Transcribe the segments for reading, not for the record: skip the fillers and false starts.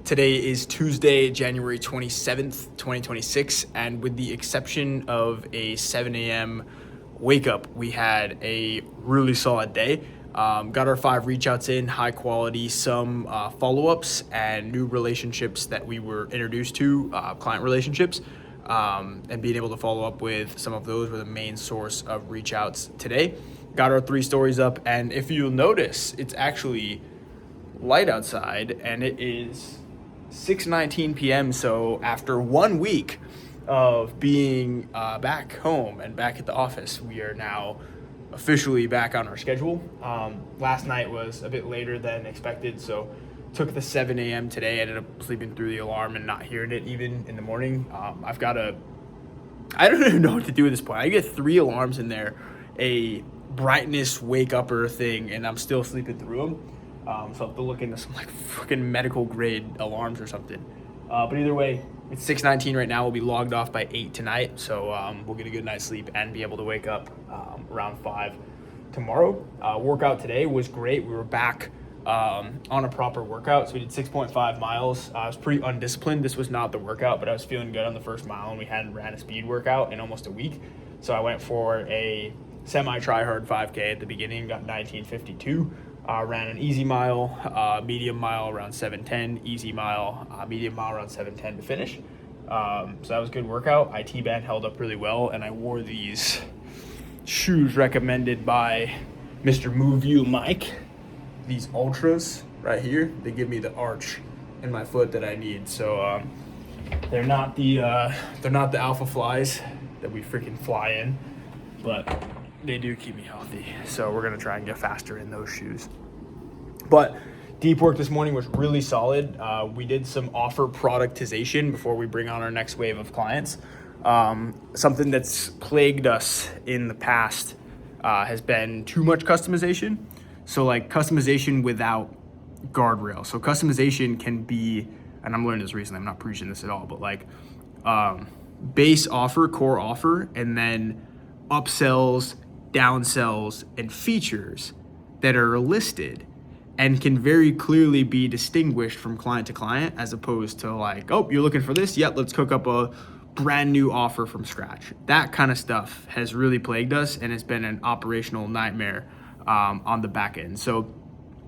Today is Tuesday, January 27th, 2026, and with the exception of a 7 a.m. wake up, we had a really solid day. Got our 5 reach outs in, high quality, some follow-ups and new relationships that we were introduced to, client relationships, and being able to follow up with some of those were the main source of reach outs today. Got our 3 stories up, and if you'll notice, it's actually light outside and it is 6:19 p.m. So after 1 week of being back home and back at the office, we are now officially back on our schedule. Last night was a bit later than expected, so took the 7 a.m. today. Ended up sleeping through the alarm and not hearing it even in the morning. I don't even know what to do at this point. I get 3 alarms in there, a brightness wake upper thing, and I'm still sleeping through them. So I'll have to look into some like fucking medical grade alarms or something. But either way, it's 6:19 right now. We'll be logged off by 8 tonight. So we'll get a good night's sleep and be able to wake up around 5 tomorrow. Workout today was great. We were back on a proper workout. So we did 6.5 miles. I was pretty undisciplined. This was not the workout, but I was feeling good on the first mile, and we hadn't ran a speed workout in almost a week. So I went for a semi-try-hard 5K at the beginning, got 19:52. Ran an easy mile, medium mile around 7:10, easy mile, medium mile around 7:10 to finish. So that was a good workout. IT band held up really well, and I wore these shoes recommended by Mr. Move You Mike. These Ultras right here, they give me the arch in my foot that I need. So they're not the Alpha Flies that we freaking fly in, but they do keep me healthy, so we're gonna try and get faster in those shoes. But deep work this morning was really solid. We did some offer productization before we bring on our next wave of clients. Something that's plagued us in the past has been too much customization. So like customization without guardrails. So customization can be, and I'm learning this recently, I'm not preaching this at all, but like base offer, core offer, and then upsells, downsells, and features that are listed and can very clearly be distinguished from client to client, as opposed to like, oh, you're looking for this? Yep, let's cook up a brand new offer from scratch. That kind of stuff has really plagued us, and it's been an operational nightmare on the back end. So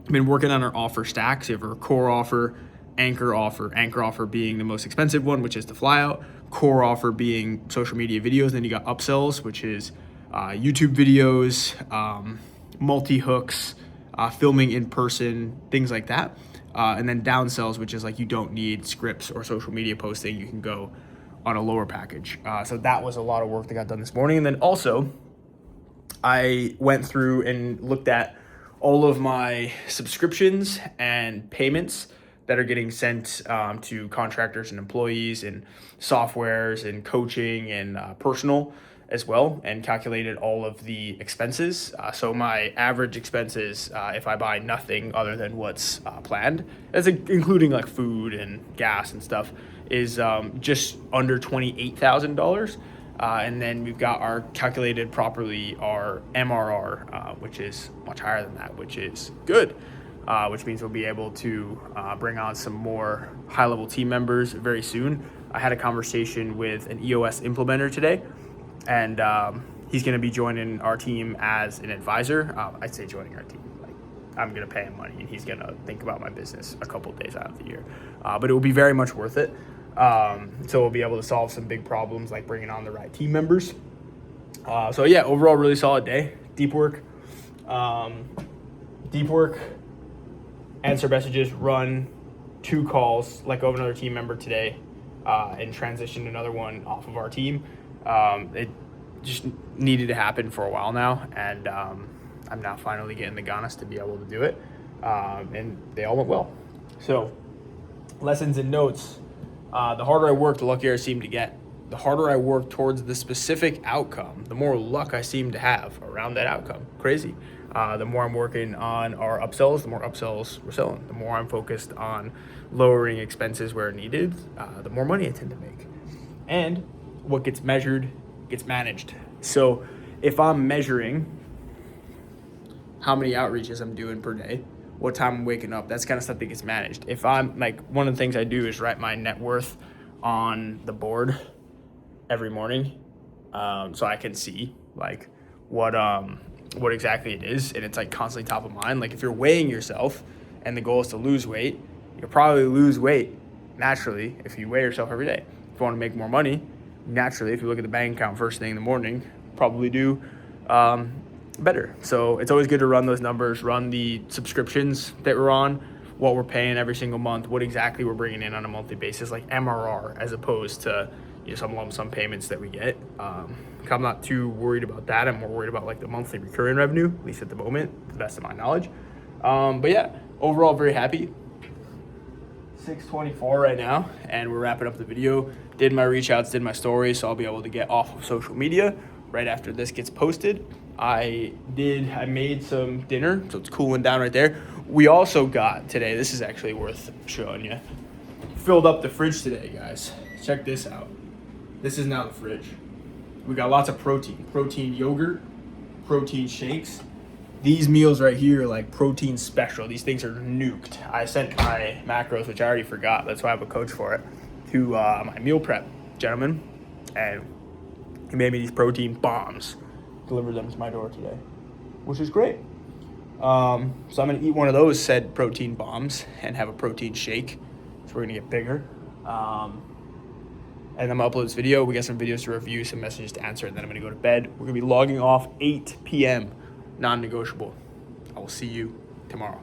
I've been working on our offer stacks. You have our core offer, anchor offer being the most expensive one, which is the flyout, core offer being social media videos. Then you got upsells, which is YouTube videos, multi-hooks, filming in person, things like that. And then downsells, which is like you don't need scripts or social media posting. You can go on a lower package. So that was a lot of work that got done this morning. And then also, I went through and looked at all of my subscriptions and payments that are getting sent to contractors and employees and softwares and coaching and personal as well, and calculated all of the expenses. So my average expenses, if I buy nothing other than what's planned, as including like food and gas and stuff, is just under $28,000. And then we've got our calculated properly our MRR, which is much higher than that, which is good. Which means we'll be able to bring on some more high-level team members very soon. I had a conversation with an EOS implementer today, and he's going to be joining our team as an advisor. I'd say joining our team. Like, I'm going to pay him money, and he's going to think about my business a couple of days out of the year. But it will be very much worth it. So we'll be able to solve some big problems like bringing on the right team members. So yeah, overall, really solid day. Deep work. Answer messages, run 2 calls, let go of another team member today, and transition another one off of our team. It just needed to happen for a while now, and I'm now finally getting the gunness to be able to do it, and they all went well. So, lessons and notes. The harder I work, the luckier I seem to get. The harder I work towards the specific outcome, the more luck I seem to have around that outcome. Crazy. The more I'm working on our upsells, the more upsells we're selling. The more I'm focused on lowering expenses where needed, the more money I tend to make. And what gets measured gets managed. So if I'm measuring how many outreaches I'm doing per day, what time I'm waking up. That's kind of stuff that gets managed. If I'm like, one of the things I do is write my net worth on the board every morning, so I can see like what exactly it is, and it's like constantly top of mind. Like if you're weighing yourself and the goal is to lose weight, you'll probably lose weight naturally if you weigh yourself every day. If you want to make more money, naturally, if you look at the bank account first thing in the morning, probably do better. So it's always good to run those numbers, run the subscriptions that we're on, what we're paying every single month, what exactly we're bringing in on a monthly basis, like MRR, as opposed to some lump sum payments that we get. I'm not too worried about that. I'm more worried about like the monthly recurring revenue, at least at the moment, to the best of my knowledge. But yeah, overall very happy. 6:24 right now, and we're wrapping up the video. Did my reach outs, did my stories, so I'll be able to get off of social media right after this gets posted. I made some dinner, so it's cooling down right there. We also got today, this is actually worth showing you, filled up the fridge today, guys. Check this out. This is now the fridge. We got lots of protein yogurt, protein shakes. These meals right here are like protein special. These things are nuked. I sent my macros, which I already forgot, that's why I have a coach for it, to my meal prep gentleman, and he made me these protein bombs. Delivered them to my door today, which is great. So I'm gonna eat one of those said protein bombs and have a protein shake. So we're gonna get bigger. And I'm gonna upload this video. We got some videos to review, some messages to answer, and then I'm gonna go to bed. We're gonna be logging off 8 p.m. non-negotiable. I will see you tomorrow.